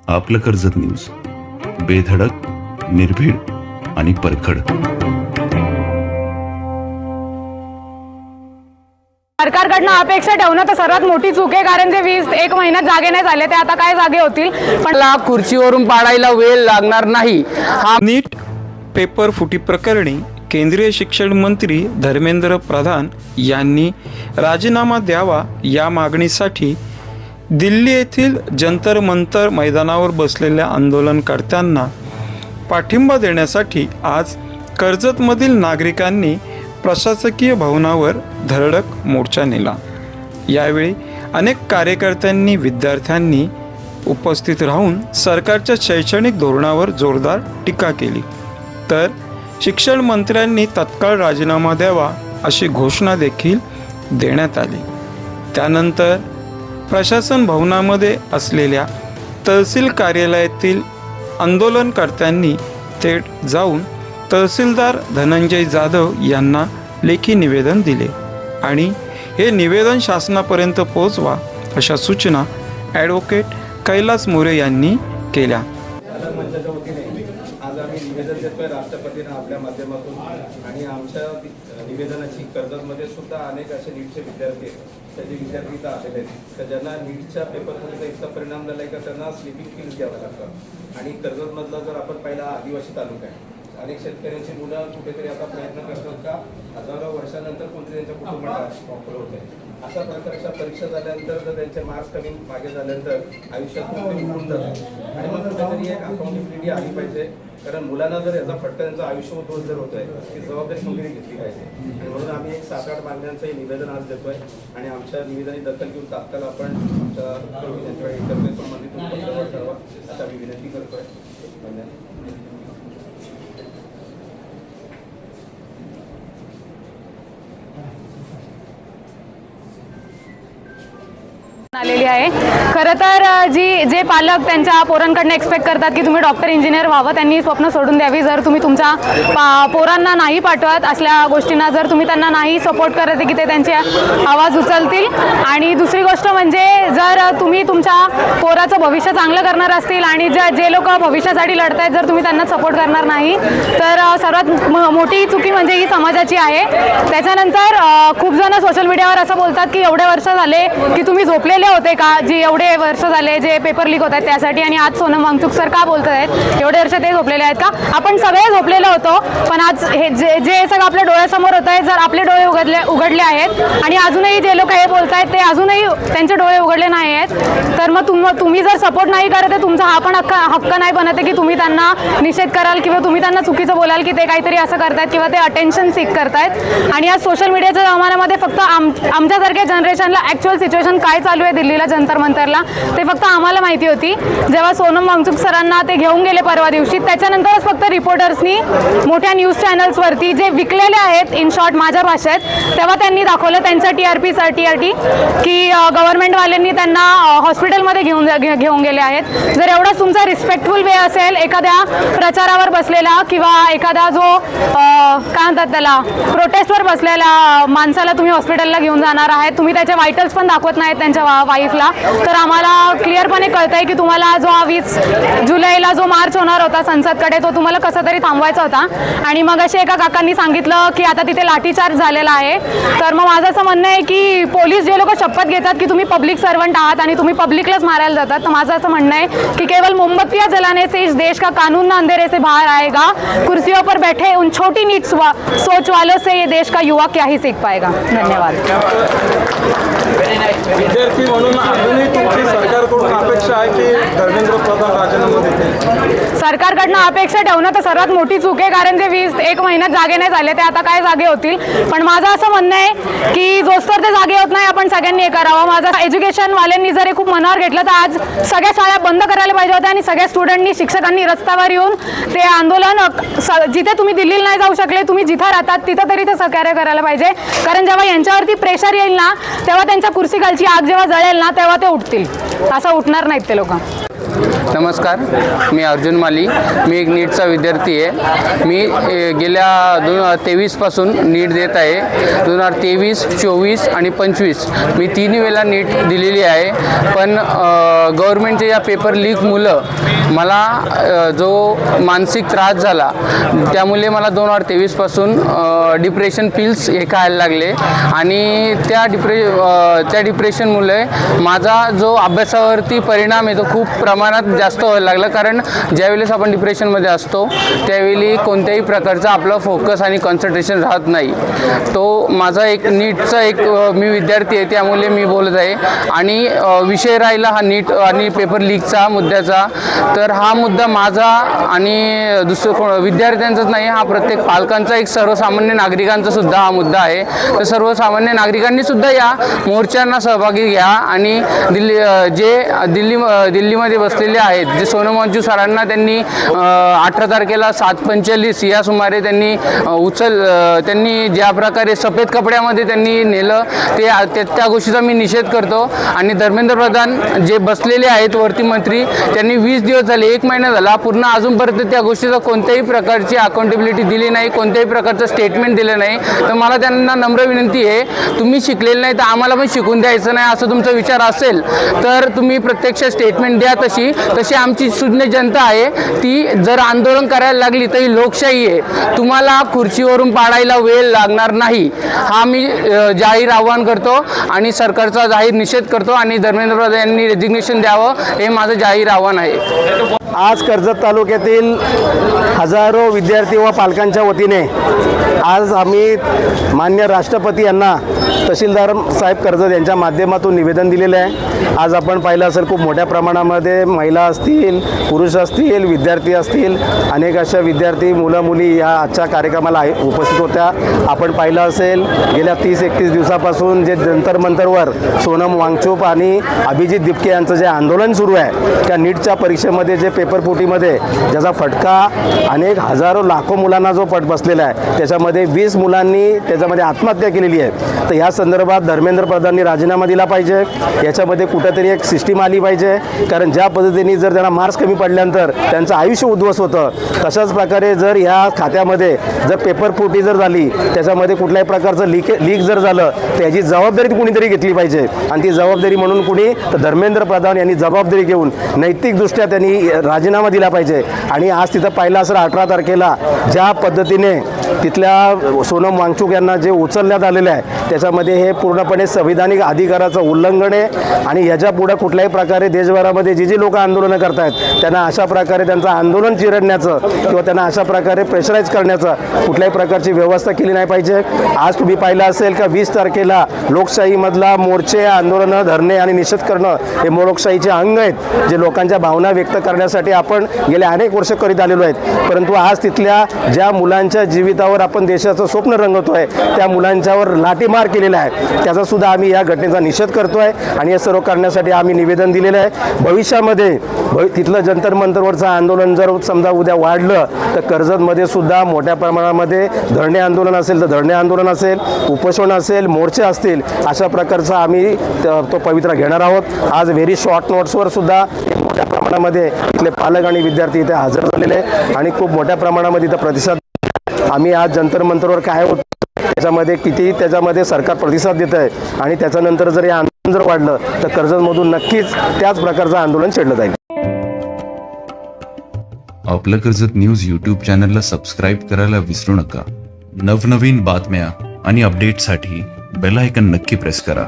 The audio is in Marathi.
आपलं कर्जत न्यूज, बेधडक, निर्भीड आणि परखड. सरकारकडनं अपेक्षा ठेवणं तर सर्वात मोठी चूक आहे, कारण जे 1 महिन्यात जागे नाही झाले ते आता काय जागे होतील. पण खुर्चीवरून पाडायला वेळ लागणार नाही. नीट पेपर फुटी प्रकरणी केंद्रीय शिक्षण मंत्री धर्मेंद्र प्रधान यांनी राजीनामा द्यावा या मागणीसाठी दिल्ली येथील जंतर मंतर मैदानावर बसलेल्या आंदोलनकर्त्यांना पाठिंबा देण्यासाठी आज कर्जतमधील नागरिकांनी प्रशासकीय भवनावर धडक मोर्चा नेला. यावेळी अनेक कार्यकर्त्यांनी विद्यार्थ्यांनी उपस्थित राहून सरकारच्या शैक्षणिक धोरणावर जोरदार टीका केली, तर शिक्षण मंत्र्यांनी तत्काळ राजीनामा द्यावा अशी घोषणा देखील देण्यात आली. त्यानंतर प्रशासन भवनामध्ये असलेल्या तहसील कार्यालयातील आंदोलनकर्त्यांनी थेट जाऊन तहसीलदार धनंजय जाधव यांना लेखी निवेदन दिले आणि हे निवेदन शासनापर्यंत पोहोचवा अशा सूचना ॲडव्होकेट कैलास मोरे यांनी केल्या. आज आम्ही निवेदन देतोय राष्ट्रपतींना आपल्या माध्यमातून, आणि आमच्या निवेदनाची कर्जतमध्ये सुद्धा अनेक असे नीटचे विद्यार्थी आहेत, त्याचे विद्यार्थी इथं आलेले आहेत तर ज्यांना नीटच्या पेपरमध्ये इतका परिणाम झाला आहे का त्यांना स्लिपिंग फीस द्यावं लागतं. आणि कर्जतमधला जर आपण पहिला आदिवासी तालुका आहे, अनेक शेतकऱ्यांची मुलं कुठेतरी आता प्रयत्न करतात का हजारो वर्षानंतर कोणतरी त्यांच्या कुटुंबाला वापर होत आहे. अशा प्रकारच्या परीक्षा झाल्यानंतर जर त्यांचे मार्क्स कमी मागे झाल्यानंतर आयुष्यात ते उठून जातात, आणि मग कुठेतरी एक अकाउंटेबिलिटी आली पाहिजे, कारण मुलांना जर याचा फटका त्यांचं आयुष्य उद्ध्वस्त जर होत आहे ती जबाबदारी कोणतरी घेतली पाहिजे. आणि म्हणून आम्ही एक 7-8 मागण्यांचं निवेदन आज देतोय, आणि आमच्या निवेदनाची दखल घेऊन तात्काळ आपण आमच्या संबंधित पत्रावर ठरवा अशा आम्ही विनंती करतोय. धन्यवाद. आलेली आहे. खरं तर जे पालक त्यांच्या पोरांकडनं एक्सपेक्ट करतात की तुम्ही डॉक्टर इंजिनियर व्हावं, त्यांनी स्वप्न सोडून द्यावी. जर तुम्ही तुमच्या पोरांना नाही पाठवत असल्या गोष्टींना, जर तुम्ही त्यांना नाही सपोर्ट करत की ते त्यांचे आवाज उचलतील. आणि दुसरी गोष्ट म्हणजे जर तुम्ही तुमच्या पोराचं भविष्य चांगलं करणार असतील आणि जे लोक भविष्यासाठी लढत आहेत जर तुम्ही त्यांना सपोर्ट करणार नाही तर सर्वात मोठी चुकी म्हणजे ही समाजाची आहे. त्याच्यानंतर खूप जण सोशल मीडियावर असं बोलतात की एवढे वर्ष झाले की तुम्ही झोपलेले होते का, जी एवढे वर्ष झाले जे पेपर लीक होत आहेत त्यासाठी, आणि आज सोनम वांगचुक सर का बोलत आहेत एवढे वर्ष ते झोपलेले आहेत का? आपण सगळे झोपलेलो होतो, पण आज हे जे सगळं आपल्या डोळ्यासमोर होत आहे, जर आपले डोळे उघडले आहेत आणि अजूनही जे लोक हे बोलत आहेत ते अजूनही त्यांचे डोळे उघडले नाही आहेत, तर मग तुम्ही जर सपोर्ट नाही करत आहे, तुमचा हा पण हक्क नाही बनत आहे की तुम्ही त्यांना निषेध कराल किंवा तुम्ही त्यांना चुकीचं बोलाल की ते काहीतरी असं करतायत किंवा ते अटेन्शन सीक करतायत. आणि आज सोशल मीडियाच्या जमान्यामध्ये फक्त आमच्यासारख्या जनरेशनला ॲक्च्युअल सिच्युएशन काय चालू आहे दिल्लीला जंतर मंतरला ते फक्त आम्हाला माहिती होती. जेव्हा सोनम वांगचुक सरांना ते घेऊन गेले परवा दिवशी, त्याच्यानंतरच फक्त रिपोर्टर्सनी मोठ्या न्यूज चॅनल्सवरती जे विकलेले आहेत इन शॉर्ट माझ्या भाषेत, तेव्हा त्यांनी दाखवलं त्यांचं TRT की गव्हर्नमेंटवाल्यांनी त्यांना हॉस्पिटलमध्ये घेऊन गेले आहेत. जर एवढाच तुमचा रिस्पेक्टफुल वे असेल एखाद्या प्रचारावर बसलेला किंवा एखादा जो काय म्हणतात त्याला प्रोटेस्टवर बसलेला माणसाला तुम्ही हॉस्पिटलला घेऊन जाणार आहात, तुम्ही त्याचे वायटल्स पण दाखवत नाहीत त्यांच्या वाईफला, तर आम्हाला क्लिअरपणे कळतंय की तुम्हाला जो 20 जुलैला जो मार्च होणार होता संसदकडे तो तुम्हाला कसा तरी थांबवायचा होता. आणि मग असे एका काकांनी सांगितलं की आता तिथे लाठीचार्ज झालेला आहे. तर मग माझं असं म्हणणं आहे की पोलीस जे लोक शपथ घेतात की तुम्ही पब्लिक सर्वंट आहात आणि तुम्ही पब्लिकलाच मारायला जातात, तर माझं असं म्हणणं आहे की केवल मोमबत्तियां जलाने से इस देश का कानून ना अंधेरे से बाहर आएगा, कुर्सियों पर बैठे उन छोटी नीट सोच वालों से ये देश का युवा क्या ही सीख पाएगा. धन्यवाद. विद्यार्थी म्हणून अजूनही तुमची सरकारकडून अपेक्षा आहे की धर्मेंद्र प्रधान राजीनामा देतील? सरकारकडनं अपेक्षा ठेवणं तर सर्वात मोठी चूक आहे, कारण जे 1 महिन्यात जागे नाही झाले ते आता काय जागे होतील. पण माझं असं म्हणणं आहे की जोस्तोवर ते जागे होत नाही आपण सगळ्यांनी हे करावं. माझं एज्युकेशनवाल्यांनी जर हे खूप मनावर घेतलं तर आज सगळ्या शाळा बंद करायला पाहिजे होत्या आणि सगळ्या स्टुडंटनी शिक्षकांनी रस्त्यावर येऊन ते आंदोलन जिथे तुम्ही दिल्लीला नाही जाऊ शकले तुम्ही जिथं राहतात तिथं तरी ते सहकार्य करायला पाहिजे. कारण जेव्हा यांच्यावरती प्रेशर येईल ना तेव्हा त्यांच्या कुर्सी खालची आग जेव्हा जळेल ना तेव्हा ते उठतील, असं उठणार नाहीत ते लोक. नमस्कार, मी अर्जुन माली. मी एक नीटचा विद्यार्थी आहे. मी गेल्या 2023 पासून नीट देत आहे. 2023, 24 आणि 25 मी 3 वेळेला नीट दिलेली आहे. पण गव्हर्मेंटच्या या पेपर लीकमुळं मला जो मानसिक त्रास झाला त्यामुळे मला 2023 पासून डिप्रेशन पिल्स हे खायला लागले आणि त्या डिप्रेशनमुळे माझा जो अभ्यासावरती परिणाम आहे तो खूप प्रमाणात जास्त व्हायला लागला. कारण ज्यावेळेस आपण डिप्रेशनमध्ये असतो त्यावेळी कोणत्याही प्रकारचा आपला फोकस आणि कॉन्सन्ट्रेशन राहत नाही. तो माझा एक नीटचा मी विद्यार्थी आहे त्यामुळे मी बोलत आहे. आणि विषय राहिला हा नीट आणि पेपर लीकचा मुद्द्याचा, तर हा मुद्दा माझा आणि दुसरं विद्यार्थ्यांचाच नाही, हा प्रत्येक पालकांचा एक सर्वसामान्य नागरिकांचा सुद्धा हा मुद्दा आहे. तर सर्वसामान्य नागरिकांनी सुद्धा या मोर्चांना सहभागी घ्या आणि दिल्लीमध्ये बसलेले आहेत जे सोनम वांगचूक सरांना त्यांनी 18 तारखेला 7:45 या सुमारे त्यांनी ज्या प्रकारे सफेद कपड्यामध्ये त्यांनी नेलं त्या गोष्टीचा मी निषेध करतो. आणि धर्मेंद्र प्रधान जे बसलेले आहेत वरती मंत्री, त्यांनी 20 दिवस झाले, 1 महिना झाला, पूर्ण अजूनपर्यंत त्या गोष्टीचा कोणत्याही प्रकारची अकाउंटेबिलिटी दिली नाही, कोणत्याही प्रकारचं स्टेटमेंट दिलं नाही. तर मला त्यांना नम्र विनंती आहे, तुम्ही शिकलेले नाही तर आम्हाला पण शिकून द्यायचं नाही असं तुमचा विचार असेल तर तुम्ही प्रत्यक्ष स्टेटमेंट द्या. तशी आमची सुज्ञ जनता आहे, ती जर आंदोलन करायला लागली तर ही लोकशाही आहे. तुम्हाला खुर्चीवरून पाडायला वेळ लागणार नाही, हा मी जाहीर आवाहन करतो आणि सरकारचा जाहीर निषेध करतो. आणि धर्मेंद्र प्रधान यांनी रेजिग्नेशन द्यावं हे माझं जाहीर आव्हान आहे. आज कर्जत तालुक्यातील हजारो विद्यार्थी व पालकांच्या वतीने आज आम्ही मान्य राष्ट्रपती यांना तहसीलदार साहेब कर्जत यांच्या माध्यमातून निवेदन दिलेलं आहे. आज आपण पाहिलं असेल खूप मोठ्या प्रमाणामध्ये महिला असतील, पुरुष असतील, विद्यार्थी असतील, अनेक अशा विद्यार्थी मुलं मुली या आजच्या कार्यक्रमाला उपस्थित होत्या. आपण पाहिलं असेल गेल्या 30-31 दिवसापासून जे जंतर मंतरवर सोनम वांगचूक आणि अभिजित दिपके यांचं जे आंदोलन सुरू आहे त्या नीटच्या परीक्षेमध्ये जे पेपरफुटीमध्ये ज्याचा फटका अनेक हजारो लाखो मुलांना जो बसलेला आहे त्याच्यामध्ये 20 मुलांनी त्याच्यामध्ये आत्महत्या केलेली आहे. तर या संदर्भात धर्मेंद्र प्रधाननी राजीनामा दिला पाहिजे. याच्यामध्ये कुठंतरी एक सिस्टीम आली पाहिजे. कारण ज्या पद्धतीने जर त्यांना मार्क्स कमी पडल्यानंतर त्यांचं आयुष्य उद्ध्वस्त होतं, तशाच प्रकारे जर या खात्यामध्ये जर पेपरफुटी जर झाली, त्याच्यामध्ये कुठल्याही प्रकारचं लीक जर झालं तर याची जबाबदारी कुणीतरी घेतली पाहिजे. आणि ती जबाबदारी म्हणून कुणी तर धर्मेंद्र प्रधान यांनी जबाबदारी घेऊन नैतिकदृष्ट्या त्यांनी राजीनामा दिला पाहिजे. आणि आज तिथं पाहिलं असं 18 तारखेला ज्या पद्धतीने तिथल्या सोनम वांगचूक यांना जे उचलण्यात आलेलं आहे त्याच्यामध्ये हे पूर्णपणे संविधानिक अधिकाराचं उल्लंघन आहे. आणि याच्या पुढे कुठल्याही प्रकारे देशभरामध्ये जी लोक आंदोलनं करत आहेत त्यांना अशा प्रकारे त्यांचं आंदोलन चिरडण्याचं किंवा त्यांना अशा प्रकारे प्रेशराईज करण्याचं कुठल्याही प्रकारची व्यवस्था केली नाही पाहिजे. आज तुम्ही पाहिलं असेल का 20 तारखेला लोकशाहीमधला मोर्चे, आंदोलनं, धरणे आणि निषेध करणं हे लोकशाहीचे अंग आहेत जे लोकांच्या भावना व्यक्त करण्यासाठी आपण गेले अनेक वर्ष करीत आलेलो आहेत. परंतु आज तिथल्या ज्या मुलांच्या जीवितावर आपण देशाचं स्वप्न रंगवतोय त्या मुलांच्यावर लाठीमार केलेला आहे त्याचा सुद्धा आम्ही या घटनेचा निषेध करतोय. आणि हे सर्व करण्यासाठी आम्ही निवेदन दिलेलं आहे. भविष्यामध्ये तिथलं जंतर मंतरवरचं आंदोलन जर समजा उद्या वाढलं तर कर्जतमध्ये सुद्धा मोठ्या प्रमाणामध्ये धरणे आंदोलन असेल तर धरणे आंदोलन असेल, उपोषण असेल, मोर्चे असतील, अशा प्रकारचा आम्ही तो पवित्रा घेणार आहोत. आज व्हेरी शॉर्ट नोट्सवर सुद्धा मोठ्या प्रमाणामध्ये इथले पालक आणि विद्यार्थी इथे हजर झालेले आहे आणि खूप मोठ्या प्रमाणामध्ये इथं प्रतिसाद आम्ही आज जंतर मंतरवर काय होतं त्याच्यामध्ये किती त्याच्यामध्ये सरकार प्रतिसाद देत आहे. आणि त्याच्यानंतर जर हे आंदोलन जर वाढलं तर कर्जतमधून नक्कीच त्याच प्रकारचं आंदोलन छेडलं जाईल. आपलं कर्जत न्यूज यूट्यूब चॅनलला सबस्क्राईब करायला विसरू नका. नवनवीन बातम्या आणि अपडेटसाठी बेल आयकॉन नक्की प्रेस करा.